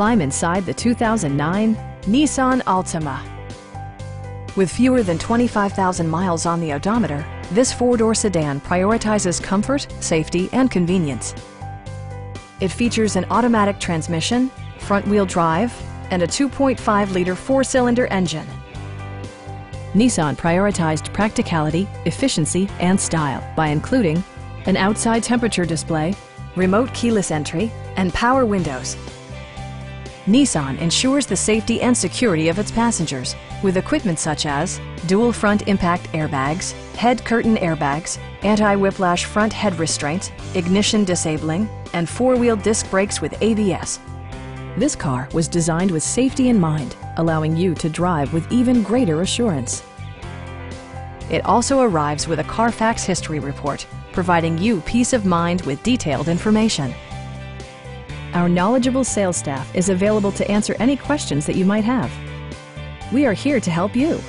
Climb inside the 2009 Nissan Altima. With fewer than 25,000 miles on the odometer, this four-door sedan prioritizes comfort, safety, and convenience. It features an automatic transmission, front-wheel drive, and a 2.5-liter four-cylinder engine. Nissan prioritized practicality, efficiency, and style by including an outside temperature display, remote keyless entry, and power windows. Nissan ensures the safety and security of its passengers with equipment such as dual front impact airbags, head curtain airbags, anti-whiplash front head restraints, ignition disabling, and four-wheel disc brakes with ABS. This car was designed with safety in mind, allowing you to drive with even greater assurance. It also arrives with a Carfax history report, providing you peace of mind with detailed information. Our knowledgeable sales staff is available to answer any questions that you might have. We are here to help you.